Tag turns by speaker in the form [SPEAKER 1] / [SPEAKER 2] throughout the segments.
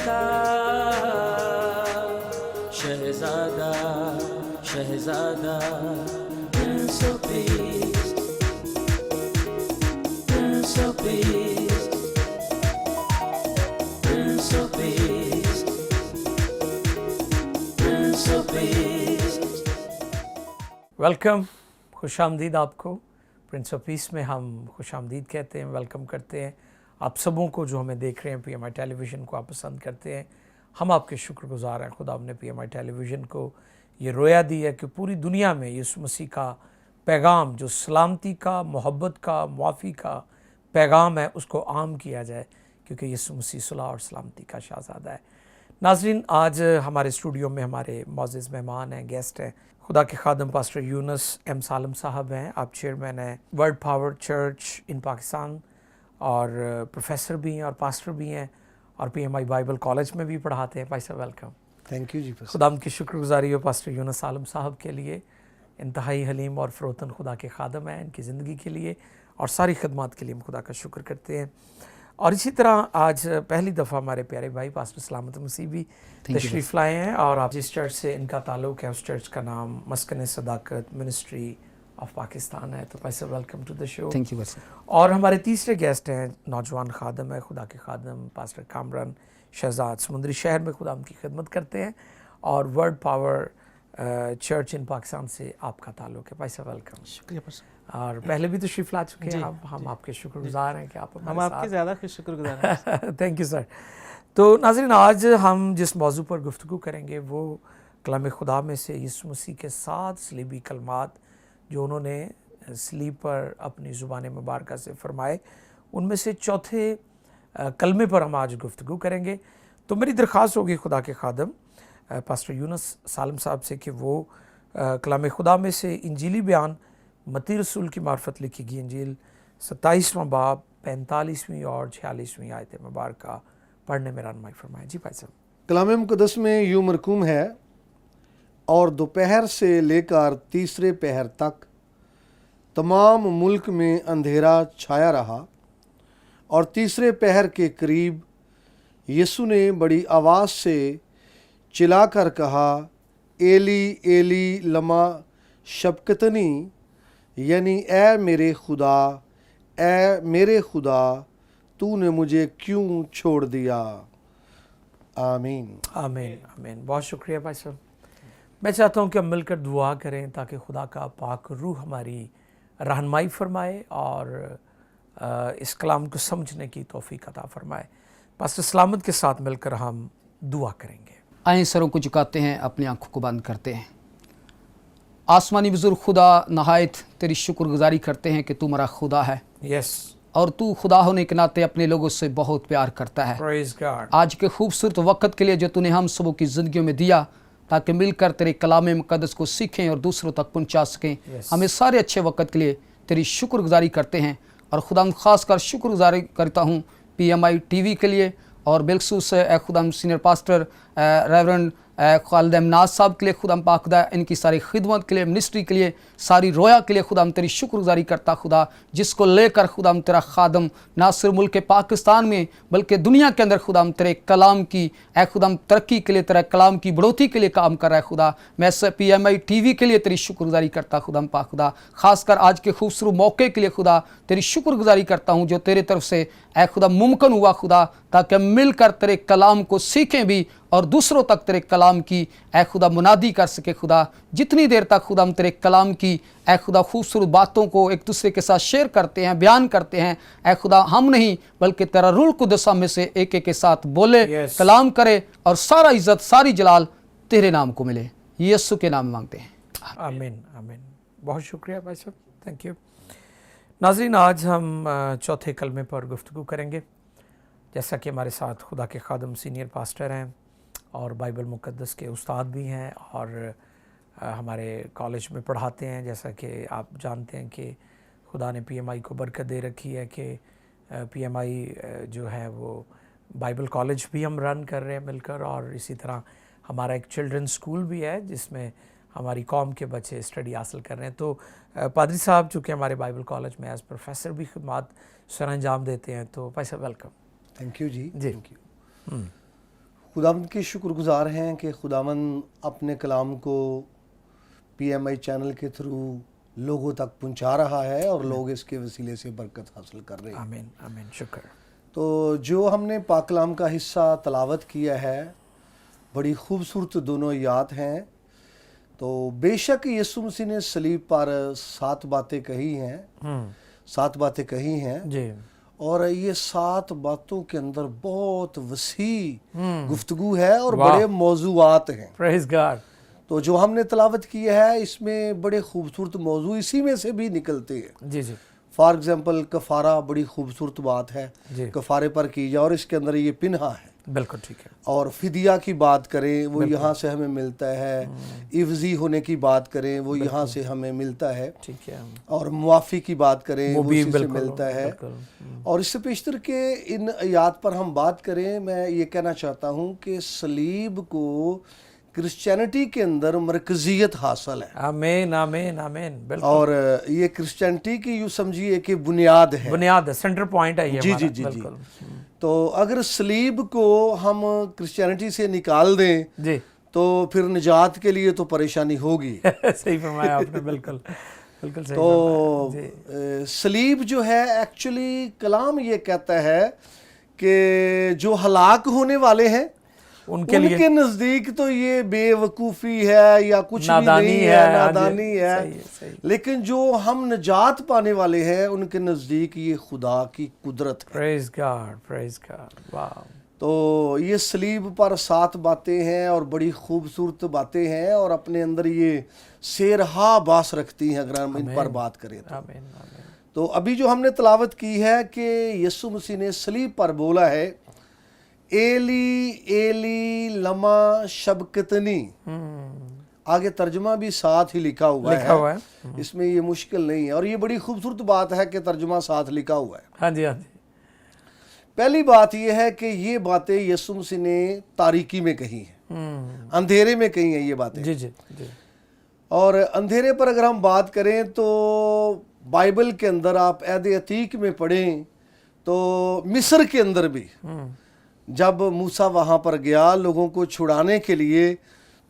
[SPEAKER 1] का शहजादा शहजादा Prince of Peace Prince of Peace Prince of Peace Prince of Peace।
[SPEAKER 2] Welcome, खुश आमदीद आपको। Prince of peace में हम खुश आमदीद कहते हैं, वेलकम करते हैं आप सबों को जो हमें देख रहे हैं। PMI टेलीविज़न को आप पसंद करते हैं, हम आपके शुक्रगुजार हैं। खुदा ने PMI टेलीविज़न को ये रोया दी है कि पूरी दुनिया में यीशु मसीह का पैगाम, जो सलामती का, मोहब्बत का, मुआफ़ी का पैगाम है, उसको आम किया जाए, क्योंकि यीशु मसीह सुलह और सलामती का शहज़ादा है। नाज़रीन, आज हमारे स्टूडियो में हमारे मौज़िज़ मेहमान हैं, गेस्ट हैं। खुदा के खादम पास्टर यूनुस एम सालम साहब हैं, आप चेयरमैन हैं वर्ल्ड पावर चर्च इन पाकिस्तान, और प्रोफेसर भी हैं और पास्टर भी हैं, और PMI बाइबल कॉलेज में भी पढ़ाते हैं। भाई साहब वेलकम।
[SPEAKER 3] थैंक यू जी।
[SPEAKER 2] खुदा की शुक्रगुजारी हो पास्टर यूनुस सालम साहब के लिए। इंतहाई हलीम और फ़रोतन खुदा के खादम हैं, इनकी ज़िंदगी के लिए और सारी खदमात के लिए हम खुदा का शुक्र करते हैं। और इसी तरह आज पहली दफ़ा हमारे प्यारे भाई पास्टर सलामत मसीह भी तशरीफ़ लाए हैं, और आप जिस चर्च से इनका ताल्लुक़ है उस चर्च का नाम मस्कन सदाकत मिनिस्ट्री ऑफ पाकिस्तान है। तो पैसे welcome to the show.
[SPEAKER 3] Thank you.
[SPEAKER 2] और हमारे तीसरे गेस्ट हैं, नौजवान खादम है, खुदा के खादम पास्टर कामरान शहजाद, समुंदरी शहर में खुदा की खिदमत करते हैं, और वर्ल्ड पावर चर्च इन पाकिस्तान से आपका ताल्लुक़ है। पैसे वेलकम।
[SPEAKER 3] शुक्रिया पास्टर।
[SPEAKER 2] और पहले भी तशरीफ़ ला चुके हैं आप, हम आपके शुक्रगुजार हैं कि आप
[SPEAKER 3] हम आपके ज़्यादा शुक्रगुजार हैं।
[SPEAKER 2] Thank you sir. तो नाज़रीन, आज हम जिस मौजू पर गुफ्तगू करेंगे वो कलाम खुदा में से यीशु मसीह के 7 सलीबी कलमात जो उन्होंने सलीब पर अपनी ज़ुबान मुबारक से फरमाए, उनमें से चौथे कलमे पर हम आज गुफ्तगू करेंगे। तो मेरी दरख्वास्त होगी खुदा के खादम पास्टर यूनुस सालम साहब से कि वो कलाम खुदा में से इंजीली बयान मत्ती रसूल की मार्फत लिखी गई इंजील 27वां बाब 45वीं और 46वीं आयत मुबारक पढ़ने में रहनुमाई फरमाएं। जी भाई साहब।
[SPEAKER 3] कलाम मुक़द्दस में यूँ मरकूम है, और दोपहर से लेकर तीसरे पहर तक तमाम मुल्क में अंधेरा छाया रहा, और तीसरे पहर के करीब यीशु ने बड़ी आवाज़ से चिल्लाकर कहा, एली एली लमा शबक्तनी, यानी ए मेरे खुदा तूने मुझे क्यों छोड़ दिया। आमीन
[SPEAKER 2] आमीन आमीन। बहुत शुक्रिया भाई साहब। मैं चाहता हूँ कि हम मिलकर दुआ करें ताकि खुदा का पाक रूह हमारी रहनुमाई फरमाए और इस कलाम को समझने की तौफीक अता फरमाए। पास्टर सलामत के साथ मिलकर हम दुआ करेंगे।
[SPEAKER 4] आए सरों को झुकाते हैं, अपनी आंखों को बंद करते हैं। आसमानी बुजुर्ग खुदा, नहायत तेरी शुक्रगुजारी करते हैं कि तू हमारा खुदा है।
[SPEAKER 2] यस।
[SPEAKER 4] और तू खुदा होने के नाते अपने लोगों से बहुत प्यार करता है।
[SPEAKER 2] Praise God.
[SPEAKER 4] आज के खूबसूरत वक्त के लिए जो तूने हम सबों की ज़िंदगियों में दिया, ताकि मिलकर तेरे कलाम मुक़द्दस को सीखें और दूसरों तक पहुंचा सकें। हमें सारे अच्छे वक्त के लिए तेरी शुक्रगुजारी करते हैं। और खुदा ख़ास कर शुक्रगुजारी करता हूँ PMI TV के लिए, और बिलखसूस खुदा senior pastor reverend Khalid Ahmad साहब के लिए खुदा पाक खुदा, इनकी सारी खिदमत के लिए, मिनिस्ट्री के लिए, सारी रोया के लिए खुदा तेरी शुक्रगुजारी करता खुदा, जिसको लेकर खुदा तेरा खादम ना सिर्फ मुल्क पाकिस्तान में बल्कि दुनिया के अंदर खुदा तेरे कलाम की खुदा तरक्की के लिए, तेरा कलाम की बढ़ोतरी के लिए काम कर रहा है खुदा। मैं PMI TV के लिए तेरी शुक्रगुजारी करता खुदा पाक खुदा, ख़ासकर आज के खूबसूरत मौके के लिए खुदा तेरी शुक्रगुजारी करता हूँ जो तेरे तरफ से खुदा मुमकिन हुआ खुदा, ताकि हम मिलकर तेरे कलाम को सीखें भी और दूसरों तक तेरे कलाम की खुदा मुनादी कर सके खुदा। जितनी देर तक खुदा हम तेरे कलाम की खुदा खूबसूरत बातों को एक दूसरे के साथ शेयर करते हैं, बयान करते हैं, खुदा हम नहीं बल्कि तेरा रूह कुद्दस में से एक एक के साथ बोले, कलाम करे, और सारा इज़्ज़त सारी जलाल तेरे नाम को मिले। यीशु के नाम मांगते हैं,
[SPEAKER 2] आमीन आमीन। बहुत शुक्रिया भाई साहब, थैंक यू। नाज़रीन, आज हम चौथे कलमे पर गुफ्तगू करेंगे। जैसा कि हमारे साथ खुदा के खादम सीनियर पास्टर हैं और बाइबल मुक़द्दस के उस्ताद भी हैं, और हमारे कॉलेज में पढ़ाते हैं। जैसा कि आप जानते हैं कि खुदा ने PMI को बरकत दे रखी है कि PMI जो है वो बाइबल कॉलेज भी हम रन कर रहे हैं मिलकर, और इसी तरह हमारा एक चिल्ड्रन स्कूल भी है जिसमें हमारी कौम के बच्चे स्टडी हासिल कर रहे हैं। तो पादरी साहब चूँकि हमारे बाइबल कॉलेज में एज़ प्रोफेसर भी खिदमत सर अंजाम देते हैं, तो भाई साहब वेलकम।
[SPEAKER 3] थैंक यू जी।
[SPEAKER 2] जी।
[SPEAKER 3] Thank you. खुदावंद के शुक्रगुजार हैं कि खुदावंद अपने कलाम को PMI चैनल के थ्रू लोगों तक पहुंचा रहा है और लोग इसके वसीले से बरकत हासिल कर रहे हैं।
[SPEAKER 2] आमीन आमीन, शुक्र।
[SPEAKER 3] तो जो हमने पाक कलाम का हिस्सा तलावत किया है, बड़ी खूबसूरत दोनों आयात हैं। तो बेशक यीशु मसीह ने सलीब पर 7 बातें कही हैं, 7 बातें कही हैं
[SPEAKER 2] जी,
[SPEAKER 3] और ये 7 बातों के अंदर बहुत वसी गुफ्तगू है और
[SPEAKER 2] वाह।
[SPEAKER 3] बड़े मौजूआत हैं।
[SPEAKER 2] Praise God.
[SPEAKER 3] तो जो हमने तलावत किया है इसमें बड़े खूबसूरत मौजू इसी में से भी निकलते हैं।
[SPEAKER 2] जी जी
[SPEAKER 3] फॉर एग्जांपल कफ़ारा बड़ी खूबसूरत बात है,
[SPEAKER 2] जी,
[SPEAKER 3] कफ़ारे पर की जाए और इसके अंदर ये पिन्हा है।
[SPEAKER 2] बिल्कुल ठीक है।
[SPEAKER 3] और फिदिया की बात करें वो यहाँ से हमें मिलता है, इवजी होने की बात करें वो यहाँ से हमें मिलता है,
[SPEAKER 2] ठीक है,
[SPEAKER 3] और मुआफ़ी की बात करें
[SPEAKER 2] वो
[SPEAKER 3] वो
[SPEAKER 2] भी
[SPEAKER 3] इसी से
[SPEAKER 2] बिल्कुल
[SPEAKER 3] मिलता है।
[SPEAKER 2] बिल्कुल।
[SPEAKER 3] और इससे पेशतर के इन आयात पर हम बात करें, मैं ये कहना चाहता हूँ कि सलीब को क्रिश्चियनिटी के अंदर मरकजियत हासिल है
[SPEAKER 2] आमीन आमीन आमीन, बिल्कुल।
[SPEAKER 3] और ये क्रिश्चियनिटी की यूँ समझिए कि बुनियाद है।
[SPEAKER 2] बुनियाद है, सेंटर पॉइंट है ये
[SPEAKER 3] जी
[SPEAKER 2] हमारा,
[SPEAKER 3] जी जी जी।
[SPEAKER 2] बिल्कुल।
[SPEAKER 3] तो अगर सलीब को हम क्रिश्चियनिटी से निकाल दें
[SPEAKER 2] जी
[SPEAKER 3] तो फिर निजात के लिए तो परेशानी होगी।
[SPEAKER 2] सही फरमाया आपने, बिल्कुल बिल्कुल सही
[SPEAKER 3] तो
[SPEAKER 2] फरमाया, जी।
[SPEAKER 3] सलीब जो है एक्चुअली कलाम ये कहता है कि जो हलाक होने वाले हैं
[SPEAKER 2] उनके लिए
[SPEAKER 3] उनके नज़दीक तो ये बेवकूफ़ी है या कुछ भी
[SPEAKER 2] नादानी
[SPEAKER 3] नहीं
[SPEAKER 2] है,
[SPEAKER 3] है,
[SPEAKER 2] हाँ जी,
[SPEAKER 3] नादानी है।
[SPEAKER 2] सही है, सही है।
[SPEAKER 3] लेकिन जो हम निजात पाने वाले हैं उनके नज़दीक ये खुदा की कुदरत है।
[SPEAKER 2] प्रेज गॉड, प्रेज गॉड, वाह।
[SPEAKER 3] तो ये सलीब पर 7 बातें हैं और बड़ी खूबसूरत बातें हैं और अपने अंदर ये सेरहा बास रखती हैं अगर हम इन पर बात करें तो।
[SPEAKER 2] आमीन आमीन,
[SPEAKER 3] तो अभी जो हमने तलावत की है कि यीशु मसीह ने सलीब पर बोला है, एली एली लमा शबकतनी। आगे तर्जुमा भी साथ ही लिखा हुआ है, इसमें ये मुश्किल नहीं है और ये बड़ी खूबसूरत बात है कि तर्जुमा साथ लिखा हुआ है।
[SPEAKER 2] हाँ जी हाँ जी,
[SPEAKER 3] पहली बात यह है कि ये बातें यीशु मसीह ने तारीकी में कही हैं, अंधेरे में कही हैं ये बातें।
[SPEAKER 2] जी जी जी,
[SPEAKER 3] और अंधेरे पर अगर हम बात करें तो बाइबल के अंदर आप अहद अतीक में पढ़ें तो मिस्र के अंदर भी जब मूसा वहाँ पर गया लोगों को छुड़ाने के लिए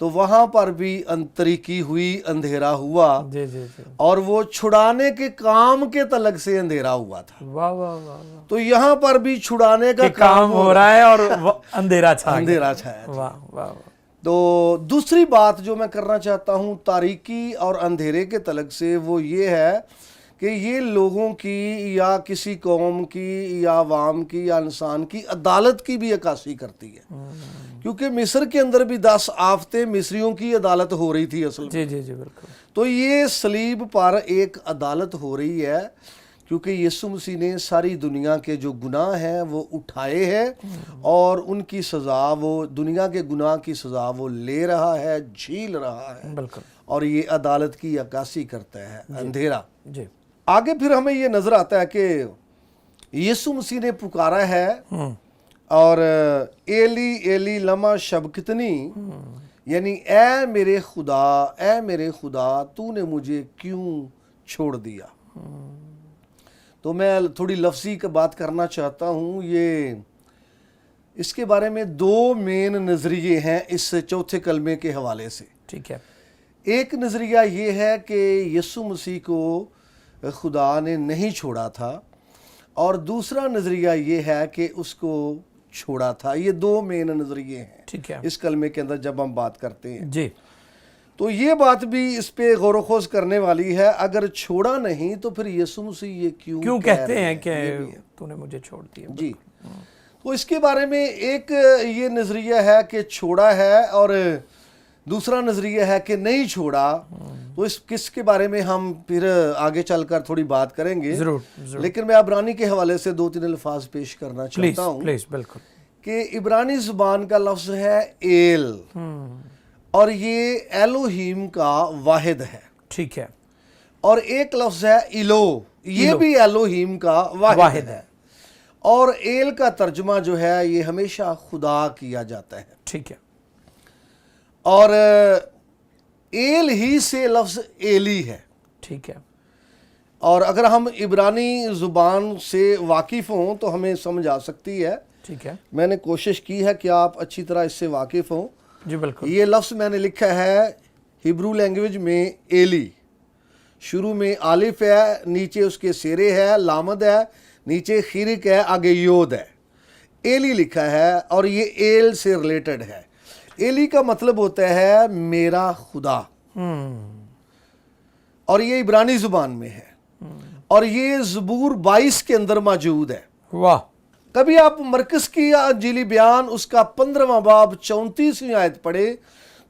[SPEAKER 3] तो वहाँ पर भी अंतरिकी हुई, अंधेरा हुआ
[SPEAKER 2] जी जी जी,
[SPEAKER 3] और वो छुड़ाने के काम के तलक से अंधेरा हुआ था।
[SPEAKER 2] वाह वाह वाह वाह,
[SPEAKER 3] तो यहाँ पर भी छुड़ाने का
[SPEAKER 2] काम हो रहा है और अंधेरा छा गया।
[SPEAKER 3] अंधेरा छाया।
[SPEAKER 2] वाह वाह वाह,
[SPEAKER 3] तो दूसरी बात जो मैं करना चाहता हूँ तारीकी और अंधेरे के तलक से वो ये है कि ये लोगों की या किसी कौम की या अवाम की या इंसान की अदालत की भी अक्कासी करती है, क्योंकि मिस्र के अंदर भी 10 आफतें मिस्रियों की अदालत हो रही थी असल में।
[SPEAKER 2] जी जी जी, बिल्कुल।
[SPEAKER 3] तो ये सलीब पर एक अदालत हो रही है क्योंकि यीशु मसीह ने सारी दुनिया के जो गुनाह हैं वो उठाए हैं और उनकी सज़ा, वो दुनिया के गुनाह की सज़ा वो ले रहा है, झील रहा है,
[SPEAKER 2] बिल्कुल।
[SPEAKER 3] और ये अदालत की अक्कासी करता है अंधेरा।
[SPEAKER 2] जी,
[SPEAKER 3] आगे फिर हमें ये नज़र आता है कि यीशु मसीह ने पुकारा है और एली एली लमा शबकतनी, यानी ए मेरे खुदा तूने मुझे क्यों छोड़ दिया। तो मैं थोड़ी लफ्ज़ी की बात करना चाहता हूँ। ये इसके बारे में 2 मेन नज़रिए हैं इस चौथे कलमे के हवाले से।
[SPEAKER 2] ठीक है।
[SPEAKER 3] एक नज़रिया ये है कि यीशु मसीह को खुदा ने नहीं छोड़ा था और दूसरा नज़रिया ये है कि उसको छोड़ा था। ये 2 मेन नज़रिए हैं,
[SPEAKER 2] ठीक है,
[SPEAKER 3] इस कलमे के अंदर जब हम बात करते हैं।
[SPEAKER 2] जी,
[SPEAKER 3] तो ये बात भी इस पे गौर खोज करने वाली है। अगर छोड़ा नहीं तो फिर यीशु मसीह ये क्यों
[SPEAKER 2] कहते
[SPEAKER 3] रहे
[SPEAKER 2] हैं
[SPEAKER 3] ये भी
[SPEAKER 2] कि
[SPEAKER 3] है।
[SPEAKER 2] तूने मुझे छोड़ दिया।
[SPEAKER 3] जी, तो इसके बारे में एक ये नज़रिया है कि छोड़ा है और दूसरा नज़रिया है कि नहीं छोड़ा। तो इस किसके बारे में हम फिर आगे चलकर थोड़ी बात करेंगे,
[SPEAKER 2] जरूर जरूर,
[SPEAKER 3] लेकिन मैं इब्रानी के हवाले से 2-3 अल्फाज पेश करना
[SPEAKER 2] प्लीज
[SPEAKER 3] चाहता हूँ
[SPEAKER 2] प्लीज, बिल्कुल।
[SPEAKER 3] कि इब्रानी ज़ुबान का लफ्ज़ है एल और ये एलोहीम का वाहिद है।
[SPEAKER 2] ठीक है।
[SPEAKER 3] और एक लफ्ज़ है इलो, ये भी एलोहीम का वाहिद है। और एल का तर्जुमा जो है ये हमेशा खुदा किया जाता है।
[SPEAKER 2] ठीक है।
[SPEAKER 3] और एल ही से लफ्ज़ एली है।
[SPEAKER 2] ठीक है।
[SPEAKER 3] और अगर हम इब्रानी ज़ुबान से वाकिफ़ हों तो हमें समझ आ सकती है
[SPEAKER 2] ٹھیک ہے
[SPEAKER 3] میں نے کوشش کی ہے کہ آپ اچھی طرح اس سے واقف ہوں.
[SPEAKER 2] جی بالکل.
[SPEAKER 3] یہ لفظ میں نے لکھا ہے ہبرو لینگویج میں ایلی. شروع میں الف ہے, نیچے اس کے سیرے ہے, لامد ہے, نیچے خیرک ہے, آگے یود ہے. ایلی لکھا ہے اور یہ ایل سے ریلیٹڈ ہے. ایلی کا مطلب ہوتا ہے میرا خدا, اور یہ عبرانی زبان میں ہے, اور یہ زبور 22 کے اندر موجود ہے.
[SPEAKER 2] واہ.
[SPEAKER 3] کبھی آپ مرکز کی انجیلی بیان اس کا 15واں باب 34ویں آیت پڑھے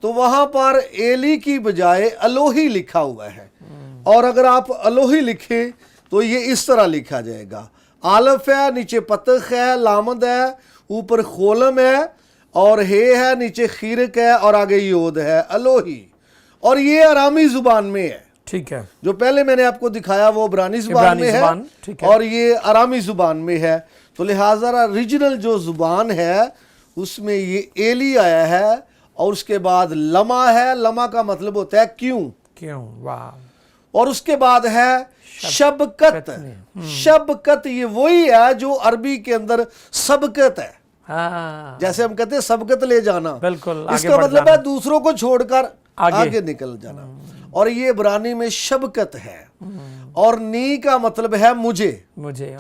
[SPEAKER 3] تو وہاں پر ایلی کی بجائے الوہی لکھا ہوا ہے, اور اگر آپ الوہی لکھیں تو یہ اس طرح لکھا جائے گا. الف ہے, نیچے پتخ ہے, لامد ہے, اوپر خولم ہے, اور ہے نیچے خیرک ہے, اور آگے یود ہے, الوہی. اور یہ ارامی زبان میں ہے.
[SPEAKER 2] ٹھیک ہے.
[SPEAKER 3] جو پہلے میں نے آپ کو دکھایا وہ عبرانی زبان میں ہے,
[SPEAKER 2] ٹھیک ہے,
[SPEAKER 3] اور یہ ارامی زبان میں ہے. تو لہٰذا ریجنل جو زبان ہے اس میں یہ ایلی آیا ہے, اور اس کے بعد لما ہے. لما کا مطلب ہوتا ہے کیوں.
[SPEAKER 2] واہ.
[SPEAKER 3] اور اس کے بعد ہے شبکت. شبکت یہ وہی ہے جو عربی کے اندر سبقت ہے.
[SPEAKER 2] ہاں
[SPEAKER 3] جیسے ہم کہتے ہیں سبقت لے جانا,
[SPEAKER 2] بالکل.
[SPEAKER 3] اس کا مطلب ہے دوسروں کو چھوڑ کر آگے نکل جانا. اور یہ عبرانی میں شبکت ہے, اور نی کا مطلب ہے مجھے.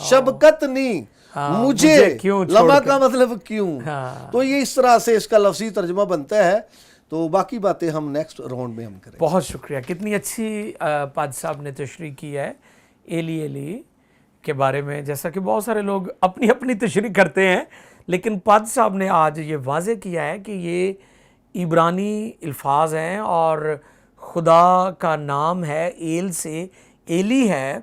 [SPEAKER 3] شبکت نی, مجھے. لما کا مطلب کیوں. تو یہ اس طرح سے اس کا لفظی ترجمہ بنتا ہے. تو باقی باتیں ہم نیکسٹ راؤنڈ میں ہم کریں.
[SPEAKER 2] بہت شکریہ. کتنی اچھی پادری صاحب نے تشریح کی ہے ایلی ایلی کے بارے میں. جیسا کہ بہت سارے لوگ اپنی اپنی تشریح کرتے ہیں, لیکن پادری صاحب نے آج یہ واضح کیا ہے کہ یہ عبرانی الفاظ ہیں, اور خدا کا نام ہے ایل سے ایلی ہے.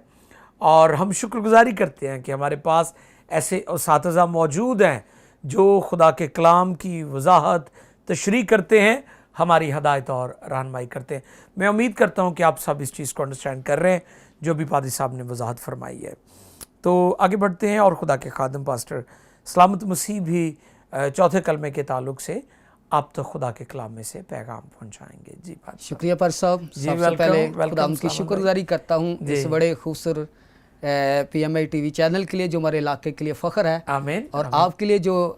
[SPEAKER 2] اور ہم شکر گزاری کرتے ہیں کہ ہمارے پاس ایسے اساتذہ موجود ہیں جو خدا کے کلام کی وضاحت تشریح کرتے ہیں, ہماری ہدایت اور رہنمائی کرتے ہیں. میں امید کرتا ہوں کہ آپ سب اس چیز کو انڈرسٹینڈ کر رہے ہیں جو بھی پادری صاحب نے وضاحت فرمائی ہے. تو آگے بڑھتے ہیں, اور خدا کے خادم پاسٹر سلامت مسیح بھی چوتھے کلمے کے تعلق سے آپ تو خدا کے کلام میں سے پیغام پہنچائیں گے. جی
[SPEAKER 4] شکریہ پادری صاحب. سب سے پہلے خدا کی شکر گزاری کرتا ہوں اس بڑے خوبصورت PMI TV چینل کے لیے جو ہمارے علاقے کے لیے فخر ہے.
[SPEAKER 2] آمین.
[SPEAKER 4] اور آپ کے لیے جو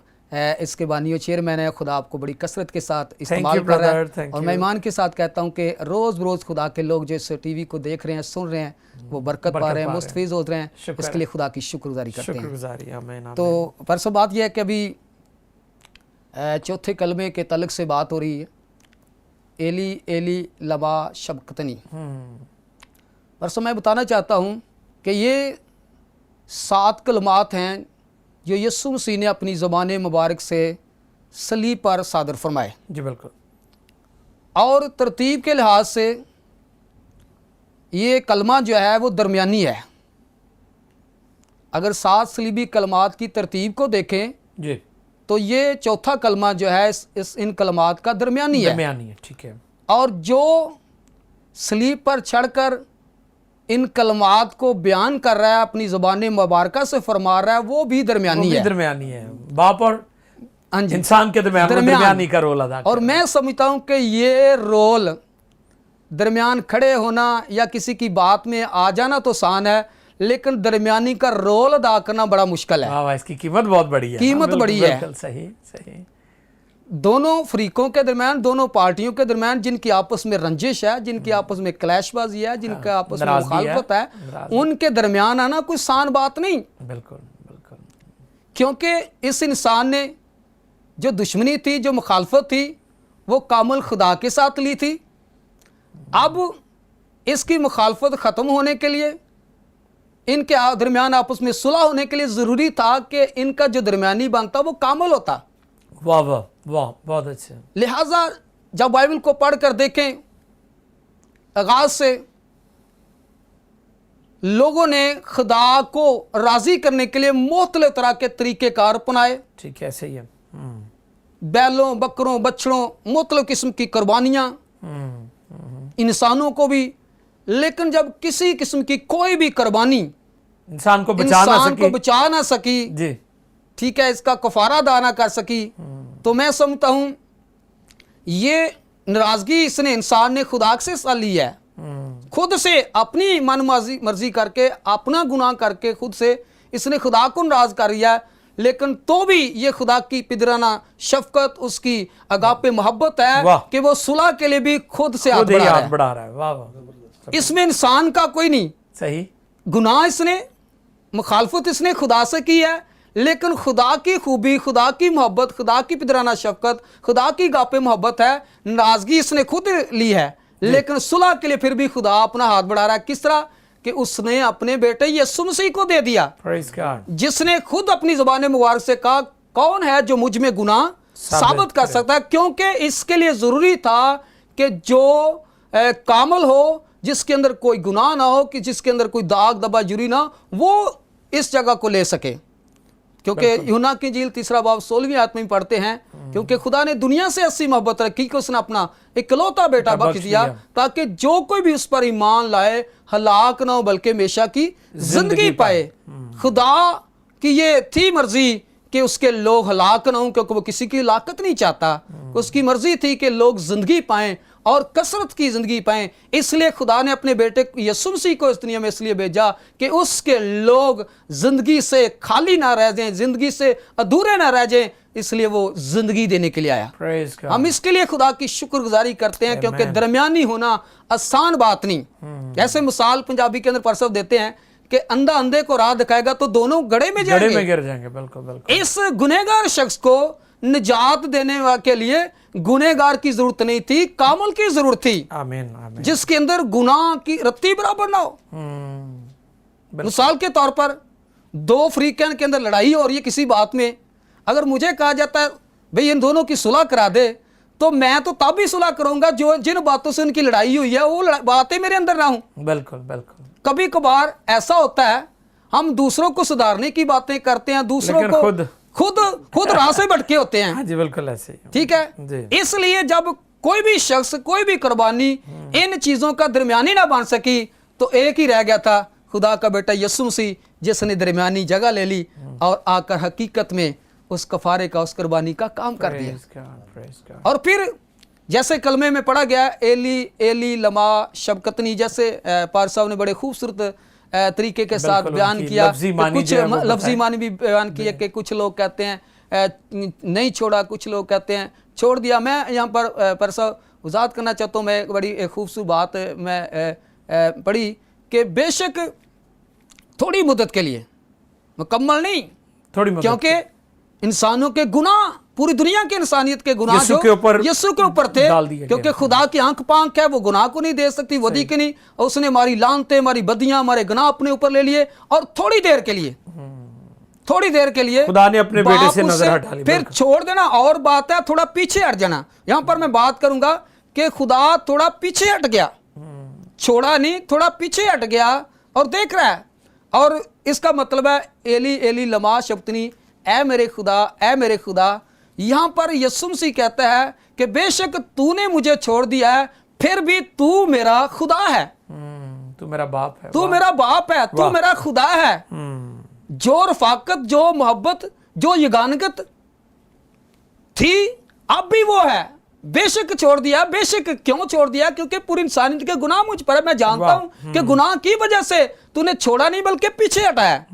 [SPEAKER 4] اس کے بانی و چیئرمین ہے, خدا آپ کو بڑی کثرت کے ساتھ استعمال کر رہا ہے. اور میں ایمان کے ساتھ کہتا ہوں کہ روز بروز خدا کے لوگ جو اس TV کو دیکھ رہے ہیں, سن رہے ہیں, وہ برکت پا رہے ہیں, مستفیض ہو رہے ہیں. اس کے لیے خدا کی شکر گزاری کرتے ہیں. تو پرسوں بات یہ ہے کہ ابھی چوتھے کلمے کے تعلق سے بات ہو رہی ہے, ایلی ایلی لما شبقتنی. پرسوں میں بتانا چاہتا ہوں کہ یہ 7 کلمات ہیں جو یسوع مسیح نے اپنی زبان مبارک سے صلیب پر صادر فرمائے.
[SPEAKER 2] جی بالکل.
[SPEAKER 4] اور ترتیب کے لحاظ سے یہ کلمہ جو ہے وہ درمیانی ہے. اگر 7 صلیبی کلمات کی ترتیب کو دیکھیں
[SPEAKER 2] جی
[SPEAKER 4] تو یہ چوتھا کلمہ جو ہے ان کلمات کا درمیانی ہے.
[SPEAKER 2] ٹھیک ہے.
[SPEAKER 4] اور جو صلیب پر چڑھ کر ان کلمات کو بیان کر رہا ہے, اپنی زبان مبارکہ سے فرما رہا ہے, وہ بھی درمیانی ہے.
[SPEAKER 2] باپ اور انسان کے درمیانی کا رول ادا.
[SPEAKER 4] اور میں سمجھتا ہوں کہ یہ رول درمیان کھڑے ہونا یا کسی کی بات میں آ جانا تو آسان ہے, لیکن درمیانی کا رول ادا کرنا بڑا مشکل ہے.
[SPEAKER 2] اس کی قیمت بہت بڑی ہے.
[SPEAKER 4] قیمت بڑی ہے.
[SPEAKER 2] صحیح صحیح.
[SPEAKER 4] دونوں فریقوں کے درمیان, دونوں پارٹیوں کے درمیان جن کی آپس میں رنجش ہے, جن کی آپس میں کلیش بازی ہے, جن کا آپس میں مخالفت ہے, ان کے درمیان آنا کوئی آسان بات نہیں.
[SPEAKER 2] بالکل بالکل.
[SPEAKER 4] کیونکہ اس انسان نے جو دشمنی تھی, جو مخالفت تھی, وہ کامل خدا کے ساتھ لی تھی. اب اس کی مخالفت ختم ہونے کے لیے, ان کے درمیان آپس میں صلح ہونے کے لیے ضروری تھا کہ ان کا جو درمیانی بنتا وہ کامل ہوتا.
[SPEAKER 2] واہ واہ واہ, بہت اچھا.
[SPEAKER 4] لہٰذا جب بائبل کو پڑھ کر دیکھیں, آغاز سے لوگوں نے خدا کو راضی کرنے کے لیے مختلف طرح کے طریقہ کار اپنائے.
[SPEAKER 2] ٹھیک ہے, صحیح ہے.
[SPEAKER 4] بیلوں, بکروں, بچڑوں, مختلف قسم کی قربانیاں, انسانوں کو بھی. لیکن جب کسی قسم کی کوئی بھی قربانی
[SPEAKER 2] انسان کو
[SPEAKER 4] بچا نہ سکی,
[SPEAKER 2] جی
[SPEAKER 4] ٹھیک ہے, اس کا کفارہ ادا نہ کر سکی, تو میں سمجھتا ہوں یہ ناراضگی اس نے انسان نے خدا سے لی ہے. خود سے اپنی من مرضی کر کے, اپنا گناہ کر کے خود سے اس نے خدا کو ناراض کر لیا ہے. लेकिन तो भी ये खुदा की पिदराना शफकत, उसकी अगापे मोहब्बत है
[SPEAKER 2] वाह।
[SPEAKER 4] कि वो सुलह के लिए भी खुद से हाथ
[SPEAKER 2] खुद ही
[SPEAKER 4] बढ़ा रहा
[SPEAKER 2] हाथ
[SPEAKER 4] है।
[SPEAKER 2] बढ़ा रहा है। वाह वाह,
[SPEAKER 4] इसमें इंसान का कोई नहीं,
[SPEAKER 2] सही।
[SPEAKER 4] गुनाह इसने, मुखालफत इसने खुदा से की है, लेकिन खुदा की खूबी, खुदा की मोहब्बत, खुदा की पिदराना शफकत, खुदा की गापे मोहब्बत है, नाराजगी इसने खुद ली है, लेकिन सुलह के लिए फिर भी खुदा अपना हाथ बढ़ा रहा है। किस तरह कि उसने अपने बेटे यीशु मसीह को दे दिया,
[SPEAKER 2] प्रेज गॉड।
[SPEAKER 4] जिसने खुद अपनी ज़बान मुबारक से कहा, कौन है जो मुझ में गुनाह साबित कर सकता है, क्योंकि इसके लिए ज़रूरी था कि जो कामल हो, जिसके अंदर कोई गुनाह ना हो, कि जिसके अंदर कोई दाग दबा जुरी ना, वो इस जगह को ले सके। क्योंकि यूहन्ना की इंजील 3 बाब 16वीं आयत में पढ़ते हैं, क्योंकि खुदा ने दुनिया से ऐसी मोहब्बत रखी कि उसने अपना इकलौता बेटा बख्श दिया, ताकि जो कोई भी उस पर ईमान लाए हलाक ना हो बल्कि हमेशा की जिंदगी पाए। खुदा की ये थी मर्जी कि उसके लोग हलाक ना हो, क्योंकि वो किसी की हलाकत नहीं चाहता। उसकी मर्जी थी कि लोग जिंदगी पाएं और कसरत की जिंदगी पाएं। इसलिए खुदा ने अपने बेटे यीशु मसीह को इस दुनिया में इसलिए भेजा कि उसके लोग जिंदगी से खाली ना रह जाएं, जिंदगी से अधूरे ना रह जाएं, इसलिए वो जिंदगी देने के लिए आया।
[SPEAKER 2] Praise God.
[SPEAKER 4] हम इसके लिए खुदा की शुक्रगुजारी करते हैं, क्योंकि दरमियानी होना आसान बात नहीं। जैसे मिसाल पंजाबी के अंदर परसव देते हैं कि अंधा अंधे को राह दिखाएगा तो दोनों गड़े में
[SPEAKER 2] गड़े
[SPEAKER 4] जाएंगे।
[SPEAKER 2] में गिर जाएंगे, बिल्कुल बिल्कुल।
[SPEAKER 4] इस गुनहगार शख्स को निजात देने के लिए गुनहगार की जरूरत नहीं थी, कामल की जरूरत थी,
[SPEAKER 2] आमीन आमीन।
[SPEAKER 4] जिसके अंदर गुनाह की रत्ती बराबर ना हो। मिसाल के तौर पर दो अफ्रीकन के अंदर लड़ाई हो रही है किसी बात में, अगर मुझे कहा जाता है भाई इन दोनों की सुलह करा दे, तो मैं तो तब भी सुलह करूंगा जो जिन बातों से उनकी लड़ाई हुई है वो बातें मेरे अंदर ना हो।
[SPEAKER 2] बिल्कुल बिल्कुल।
[SPEAKER 4] कभी कभार ऐसा होता है हम दूसरों को सुधारने की बातें करते हैं, दूसरों
[SPEAKER 2] लेकिन
[SPEAKER 4] को खुद राह से भटके होते हैं।
[SPEAKER 2] हाँ जी, बिल्कुल ऐसे ही।
[SPEAKER 4] ठीक है
[SPEAKER 2] जी।
[SPEAKER 4] इसलिए जब कोई भी शख्स, कोई भी कुर्बानी इन चीजों का दरमियानी ना बन सकी, तो एक ही रह गया था, खुदा का बेटा यीशु मसीह, जिसने दरमियानी जगह ले ली और आकर हकीकत में उस कफारे का, उस कुर्बानी का काम कर दिया।
[SPEAKER 2] Praise God, praise God.
[SPEAKER 4] और फिर जैसे कलमे में पढ़ा गया, एली एली लमा शबकतनी, जैसे पार साहब ने बड़े खूबसूरत तरीके के साथ बयान किया, कुछ लफ्जी मानी भी बयान किया कि कुछ लोग कहते हैं नहीं छोड़ा, कुछ लोग कहते हैं छोड़ दिया। मैं यहाँ पर साहब वजाहत करना चाहता हूँ, मैं एक बड़ी खूबसूरत बात मैं पढ़ी कि बेशक थोड़ी मुद्दत के लिए, मुकम्मल नहीं,
[SPEAKER 2] थोड़ी मदद।
[SPEAKER 4] क्योंकि इंसानों के गुनाह, पूरी दुनिया की इंसानियत के गुनाह
[SPEAKER 2] यीशु के ऊपर
[SPEAKER 4] थे,
[SPEAKER 2] डाल दिए
[SPEAKER 4] क्योंकि
[SPEAKER 2] गए।
[SPEAKER 4] खुदा की आंख पांख है, वो गुनाह को नहीं दे सकती, वो दी की नहीं, और उसने हमारी लानतें, हमारी बदियां, हमारे गुनाह अपने ऊपर ले लिए, और थोड़ी देर के लिए
[SPEAKER 2] खुदा ने अपने बेटे से नजर हटा ली।
[SPEAKER 4] फिर छोड़ देना और बात है, थोड़ा पीछे हट जाना। यहां पर मैं बात करूंगा कि खुदा थोड़ा पीछे हट गया, छोड़ा नहीं, थोड़ा पीछे हट गया और देख रहा है। और इसका मतलब है एली एली लमा शब्दनी, ऐ मेरे खुदा, ऐ मेरे खुदा। यहां पर यीशु मसीह कहता है कि बेशक तूने मुझे छोड़ दिया है, फिर भी तू मेरा खुदा है,
[SPEAKER 2] तू मेरा बाप है,
[SPEAKER 4] तू मेरा बाप है, तू मेरा खुदा है। जो रफाकत, जो मोहब्बत, जो यगानगत थी, अब भी वो है। बेशक छोड़ दिया, बेशक क्यों छोड़ दिया? क्योंकि पूरी इंसानियत के गुनाह मुझ पर है। मैं जानता हूं कि गुनाह की वजह से तूने छोड़ा नहीं बल्कि पीछे हटाया,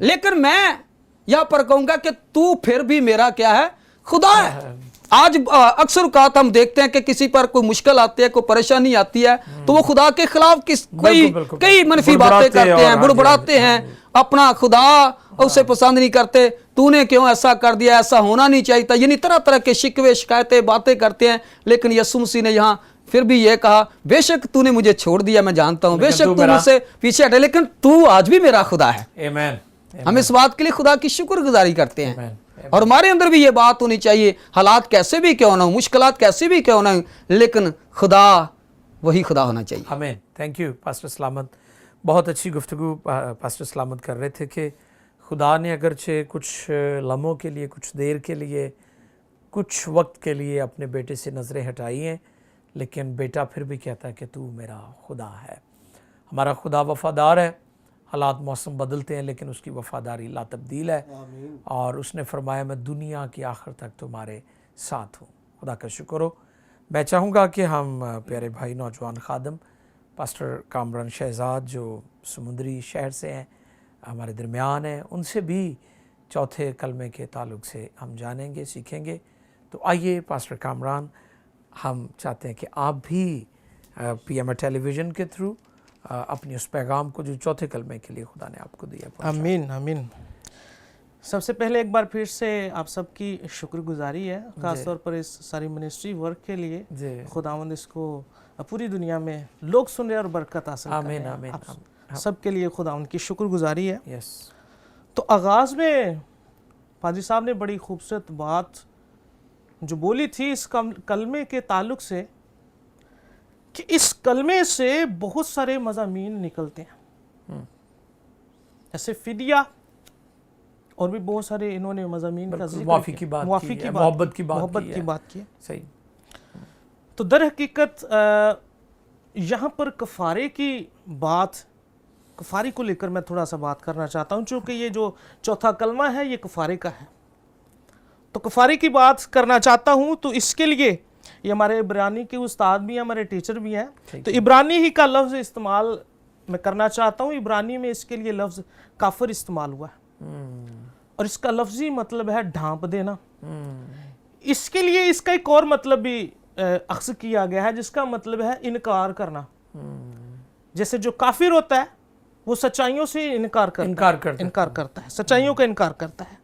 [SPEAKER 4] लेकिन मैं यहां पर कहूंगा कि तू फिर भी मेरा क्या है? खुदा है। आज अक्सर औकात हम देखते हैं कि किसी पर कोई मुश्किल आती है, कोई परेशानी आती है, तो वो खुदा के खिलाफ कई मनफी बातें करते हैं, बुड़बड़ाते हैं, अपना खुदा उसे पसंद नहीं करते, तूने क्यों ऐसा कर दिया, ऐसा होना नहीं चाहिए था, यानी तरह तरह के शिकवे शिकायतें बातें करते हैं। लेकिन यीशु मसीह ने यहाँ फिर भी ये कहा, बेशक तूने मुझे छोड़ दिया, मैं जानता हूं, बेशक तू मुझसे पीछे हटे, लेकिन तू आज भी मेरा खुदा है।
[SPEAKER 2] आमीन।
[SPEAKER 4] हम इस बात के लिए खुदा की शुक्रगुजारी करते हैं, और हमारे अंदर भी ये बात होनी चाहिए, हालात कैसे भी क्यों ना हो, मुश्किलात कैसे भी क्यों ना हो, लेकिन खुदा वही खुदा होना चाहिए।
[SPEAKER 2] आमीन। थैंक यू पास्टर सलामत। बहुत अच्छी गुफ्तगू पास्टर सलामत कर रहे थे कि खुदा ने अगरचे कुछ लम्हों के लिए, कुछ देर के लिए, कुछ वक्त के लिए अपने बेटे से नज़रें हटाई हैं, लेकिन बेटा फिर भी कहता है कि तू मेरा खुदा है। हमारा खुदा वफ़ादार है, हालात मौसम बदलते हैं लेकिन उसकी वफ़ादारी ला तब्दील है, और उसने फरमाया मैं दुनिया की आखिर तक तुम्हारे साथ हूँ। खुदा का शुक्र हो। मैं चाहूँगा कि हम प्यारे भाई नौजवान खादम पास्टर कामरान शहजाद जो समुंदरी शहर से हैं, हमारे दरमियान हैं, उनसे भी चौथे कलमे के ताल्लुक से हम जानेंगे, सीखेंगे। तो आइए पास्टर कामरान, हम चाहते हैं कि आप भी PMI टेलीविज़न के थ्रू अपनी उस पैगाम को जो चौथे कलमे के लिए खुदा ने आपको दिया पहुंचाएं।
[SPEAKER 5] आमीन आमीन। सबसे पहले एक बार फिर से आप सबकी शुक्रगुजारी है, ख़ास तौर पर इस सारी मिनिस्ट्री वर्क के लिए।
[SPEAKER 2] जी,
[SPEAKER 5] खुदावंद इसको पूरी दुनिया में लोग सुन रहे और बरकत हासिल कर रहे
[SPEAKER 2] आमीन
[SPEAKER 5] हैं।
[SPEAKER 2] आमीन
[SPEAKER 5] आप
[SPEAKER 2] आमीन।
[SPEAKER 5] सबके लिए खुदावंद की शुक्रगुजारी है।
[SPEAKER 2] यस,
[SPEAKER 5] तो आगाज़ में पाजी साहब ने बड़ी खूबसूरत बात जो बोली थी इस कलमे के ताल्लुक से, कि इस कलमे से बहुत सारे मज़ामीन निकलते हैं, जैसे फिदिया और भी बहुत सारे इन्होंने मज़ामीन का जिक्र
[SPEAKER 2] मुआफ़ी
[SPEAKER 5] किया।
[SPEAKER 2] की बात
[SPEAKER 5] मुआफ़ी
[SPEAKER 2] की
[SPEAKER 5] की
[SPEAKER 2] है,
[SPEAKER 5] बात,
[SPEAKER 2] मोहब्बत की बात
[SPEAKER 5] मोहब्बत
[SPEAKER 2] की
[SPEAKER 5] की
[SPEAKER 2] है।
[SPEAKER 5] बात की।
[SPEAKER 2] सही।
[SPEAKER 5] तो दर हकीकत यहाँ पर कफ़ारे की बात, कफ़ारे को लेकर मैं थोड़ा सा बात करना चाहता हूँ, चूँकि ये जो चौथा कलमा है ये कफ़ारे का है। तो कफ़ारे की बात करना चाहता हूँ, तो इसके लिए ये हमारे इब्रानी के उस्ताद भी हैं, हमारे टीचर भी हैं। तो इब्रानी ही का लफ्ज़ इस्तेमाल मैं करना चाहता हूँ। इब्रानी में इसके लिए लफ्ज़ काफिर इस्तेमाल हुआ है और इसका लफ्ज़ी मतलब है ढांप देना। इसके लिए इसका एक और मतलब भी अक्स किया गया है, जिसका मतलब है इनकार करना। जैसे जो काफिर होता है वो सच्चाइयों से इनकार करता है, सच्चाइयों का इनकार करता है।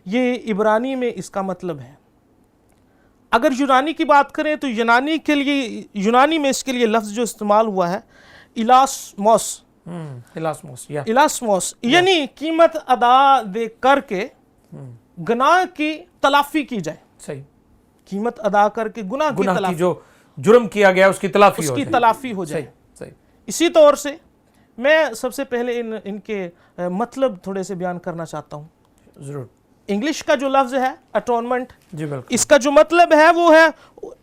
[SPEAKER 5] ये इब्रानी में इसका मतलब है। अगर यूनानी की बात करें तो यूनानी में इसके लिए लफ्ज़ जो इस्तेमाल हुआ है इलास्मोस, इलास्मोस, यानी कीमत अदा दे करके गुनाह की तलाफी की जाए।
[SPEAKER 2] सही।
[SPEAKER 5] कीमत अदा करके गुनाह की
[SPEAKER 2] जो जुर्म किया गया उसकी तलाफी
[SPEAKER 5] हो जाए।
[SPEAKER 2] सही।
[SPEAKER 5] इसी तौर से मैं सबसे पहले इनके मतलब थोड़े से बयान करना चाहता हूँ।
[SPEAKER 2] जरूर।
[SPEAKER 5] इंग्लिश का जो लफ्ज़ है अटोनमेंट,
[SPEAKER 2] जी बिल्कुल,
[SPEAKER 5] इसका जो मतलब है वो है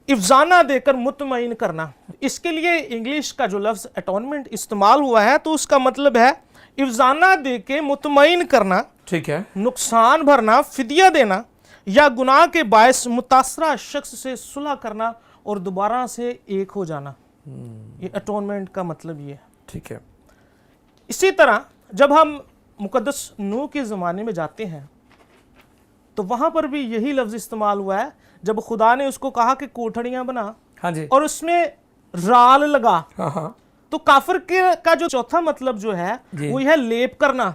[SPEAKER 5] इफ्जाना देकर मुतमईन करना। इसके लिए इंग्लिश का जो लफ्ज़ अटोनमेंट इस्तेमाल हुआ है तो उसका मतलब है इफ्जाना दे के मुतमईन करना,
[SPEAKER 2] ठीक है,
[SPEAKER 5] नुकसान भरना, फिदिया देना या गुनाह के बायस मुतासरा शख्स से सुलह करना और दोबारा से एक हो जाना। ये अटोनमेंट का मतलब ये है।
[SPEAKER 2] ठीक है।
[SPEAKER 5] इसी तरह जब हम मुकद्दस नूह के ज़माने में जाते हैं तो वहाँ पर भी यही लफ्ज़ इस्तेमाल हुआ है। जब खुदा ने उसको कहा कि कोठड़ियाँ बना,
[SPEAKER 2] हाँ जी,
[SPEAKER 5] और उसमें राल लगा,
[SPEAKER 2] हाँ हाँ,
[SPEAKER 5] तो काफिर का जो चौथा मतलब जो है वो है लेप करना।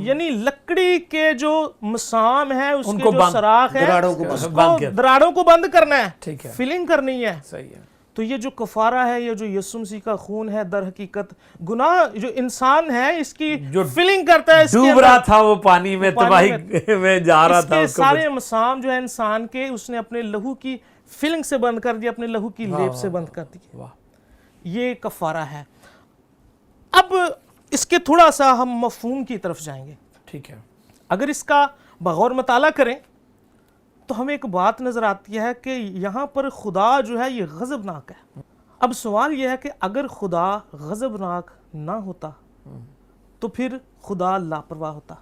[SPEAKER 5] यानी लकड़ी के जो मसाम है उसके जो सराख है दराड़ों को बंद करना है,
[SPEAKER 2] ठीक है,
[SPEAKER 5] फिलिंग करनी है।
[SPEAKER 2] सही है।
[SPEAKER 5] तो ये जो कफारा है, ये जो यीशु मसीह का खून है, दर हकीकत गुनाह जो इंसान है इसकी जो फिलिंग करता है,
[SPEAKER 2] डूब रहा था वो पानी में, तबाही में जा रहा था,
[SPEAKER 5] सारे मसाम जो है इंसान के उसने अपने लहू की फिलिंग से बंद कर दिया, अपने लहू की लेप से बंद कर दिया।
[SPEAKER 2] वाह,
[SPEAKER 5] ये कफारा है। अब इसके थोड़ा सा हम मफहूम की तरफ जाएंगे।
[SPEAKER 2] ठीक है।
[SPEAKER 5] अगर इसका बगौर मताला करें तो हमें एक बात नजर आती है कि यहाँ पर खुदा जो है ये गज़बनाक है। अब सवाल यह है कि अगर खुदा गज़बनाक ना होता तो फिर खुदा लापरवाह होता,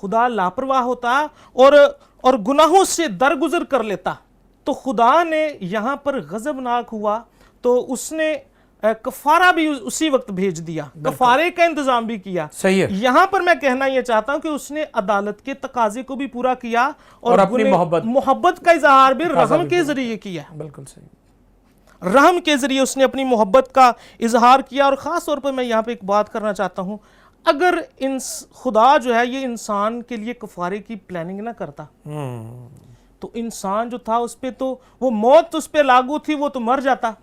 [SPEAKER 5] खुदा लापरवाह होता और गुनाहों से दरगुजर कर लेता। तो खुदा ने यहाँ पर गज़बनाक हुआ तो उसने कफारा भी उसी वक्त भेज दिया, कफारे का इंतजाम भी किया।
[SPEAKER 2] सही है।
[SPEAKER 5] यहाँ पर मैं कहना यह चाहता हूँ कि उसने अदालत के तकाजे को भी पूरा किया और
[SPEAKER 2] अपनी
[SPEAKER 5] मोहब्बत का इजहार भी रहम के जरिए किया।
[SPEAKER 2] बिल्कुल सही।
[SPEAKER 5] रहम के जरिए उसने अपनी मोहब्बत का इजहार किया। और ख़ास तौर पर मैं यहाँ पे एक बात करना चाहता हूँ, अगर खुदा जो है ये इंसान के लिए कफारे की प्लानिंग ना करता तो इंसान जो था उस पर तो वो मौत उस पर लागू थी, वो तो मर जाता।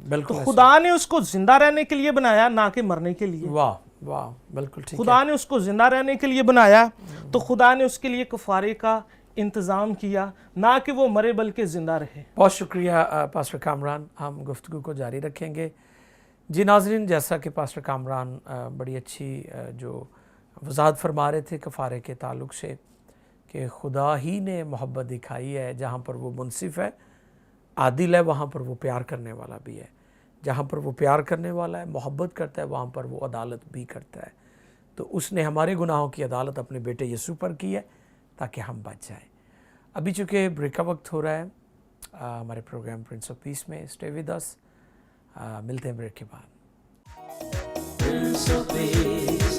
[SPEAKER 2] बिल्कुल।
[SPEAKER 5] तो खुदा ने उसको जिंदा रहने के लिए बनाया, ना कि मरने के लिए।
[SPEAKER 2] वाह वाह, बिल्कुल ठीक है।
[SPEAKER 5] खुदा ने उसको जिंदा रहने के लिए बनाया तो खुदा ने उसके लिए कफारे का इंतज़ाम किया, ना कि वो मरे बल्कि ज़िंदा रहे।
[SPEAKER 2] बहुत शुक्रिया पास्टर कामरान, हम गुफ्तगू को जारी रखेंगे। जी नाज़रीन, जैसा कि पास्टर कामरान बड़ी अच्छी जो वजाहत फरमा रहे थे कफ़ारे के ताल्लुक़ से कि खुदा ही ने मोहब्बत दिखाई है, जहाँ पर वो मुनसिफ़ है, आदिल है, वहाँ पर वो प्यार करने वाला भी है। जहाँ पर वो प्यार करने वाला है, मोहब्बत करता है, वहाँ पर वो अदालत भी करता है। तो उसने हमारे गुनाहों की अदालत अपने बेटे यीशु पर की है ताकि हम बच जाएं। अभी चूँकि ब्रेक का वक्त हो रहा है हमारे प्रोग्राम प्रिंस ऑफ पीस में, स्टे विद अस, मिलते हैं ब्रेक के बाद।
[SPEAKER 1] Prince of Peace,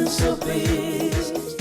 [SPEAKER 1] Prince of Peace,